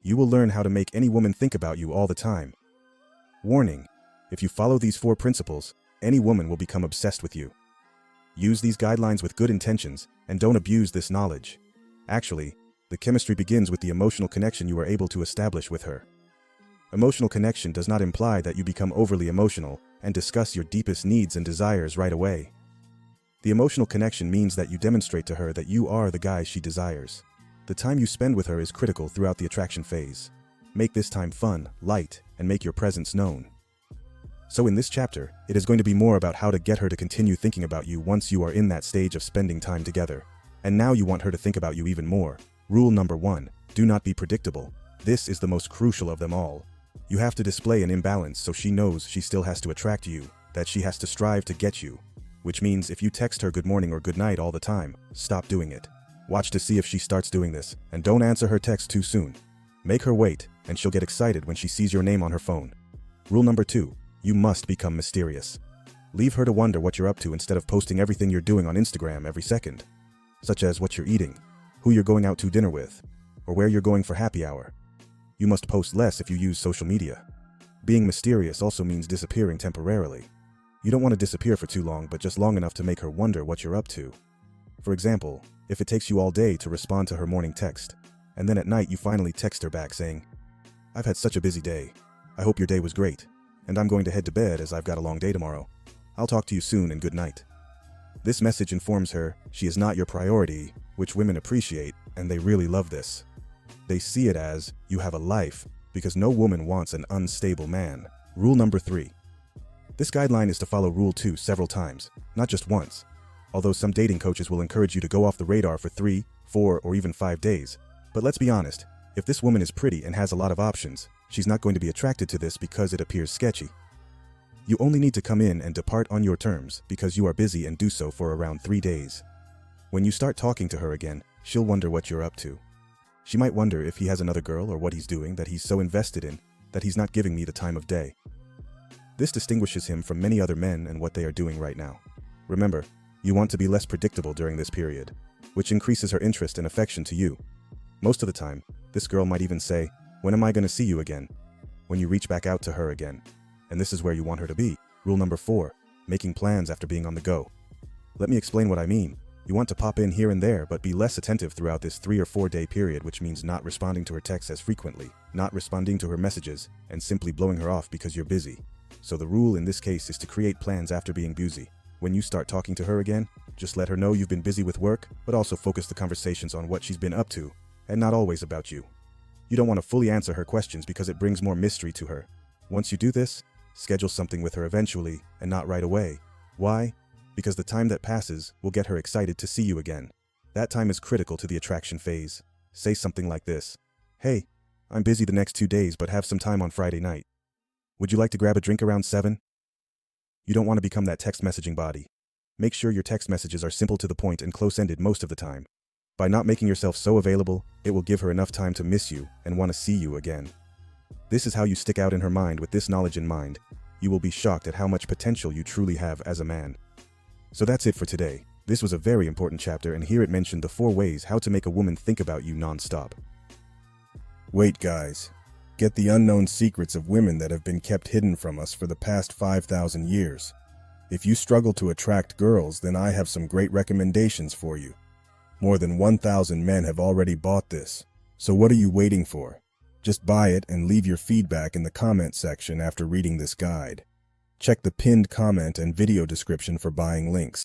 You will learn how to make any woman think about you all the time. Warning: if you follow these 4 principles, any woman will become obsessed with you. Use these guidelines with good intentions, and don't abuse this knowledge. Actually, the chemistry begins with the emotional connection you are able to establish with her. Emotional connection does not imply that you become overly emotional and discuss your deepest needs and desires right away. The emotional connection means that you demonstrate to her that you are the guy she desires. The time you spend with her is critical throughout the attraction phase. Make this time fun, light, and make your presence known. So in this chapter, it is going to be more about how to get her to continue thinking about you once you are in that stage of spending time together. And now you want her to think about you even more. Rule number 1, do not be predictable. This is the most crucial of them all. You have to display an imbalance so she knows she still has to attract you, that she has to strive to get you. Which means if you text her good morning or good night all the time, stop doing it. Watch to see if she starts doing this, and don't answer her text too soon. Make her wait, and she'll get excited when she sees your name on her phone. Rule number 2, you must become mysterious. Leave her to wonder what you're up to instead of posting everything you're doing on Instagram every second. Such as what you're eating, who you're going out to dinner with, or where you're going for happy hour. You must post less if you use social media. Being mysterious also means disappearing temporarily. You don't want to disappear for too long, but just long enough to make her wonder what you're up to. For example, if it takes you all day to respond to her morning text, and then at night you finally text her back saying, "I've had such a busy day. I hope your day was great, and I'm going to head to bed as I've got a long day tomorrow. I'll talk to you soon and good night." This message informs her she is not your priority, which women appreciate, and they really love this. They see it as, you have a life, because no woman wants an unstable man. Rule number 3. This guideline is to follow Rule 2 several times, not just once. Although some dating coaches will encourage you to go off the radar for 3, 4, or even 5 days. But let's be honest, if this woman is pretty and has a lot of options, she's not going to be attracted to this because it appears sketchy. You only need to come in and depart on your terms because you are busy and do so for around 3 days. When you start talking to her again, she'll wonder what you're up to. She might wonder if he has another girl or what he's doing that he's so invested in that he's not giving me the time of day. This distinguishes him from many other men and what they are doing right now. Remember, you want to be less predictable during this period, which increases her interest and affection to you. Most of the time, this girl might even say, "When am I going to see you again?" when you reach back out to her again. And this is where you want her to be. Rule number 4, making plans after being on the go. Let me explain what I mean. You want to pop in here and there, but be less attentive throughout this 3 or 4 day period, which means not responding to her texts as frequently, not responding to her messages, and simply blowing her off because you're busy. So the rule in this case is to create plans after being busy. When you start talking to her again, just let her know you've been busy with work, but also focus the conversations on what she's been up to, and not always about you. You don't want to fully answer her questions because it brings more mystery to her. Once you do this, schedule something with her eventually, and not right away. Why? Because the time that passes will get her excited to see you again. That time is critical to the attraction phase. Say something like this: "Hey, I'm busy the next 2 days but have some time on Friday night. Would you like to grab a drink around 7? You don't want to become that text messaging body. Make sure your text messages are simple to the point and close-ended most of the time. By not making yourself so available, it will give her enough time to miss you and want to see you again. This is how you stick out in her mind with this knowledge in mind. You will be shocked at how much potential you truly have as a man. So that's it for today. This was a very important chapter, and here it mentioned the 4 ways how to make a woman think about you non-stop. Wait, guys. Get the unknown secrets of women that have been kept hidden from us for the past 5,000 years. If you struggle to attract girls, then I have some great recommendations for you. More than 1,000 men have already bought this. So what are you waiting for? Just buy it and leave your feedback in the comment section after reading this guide. Check the pinned comment and video description for buying links.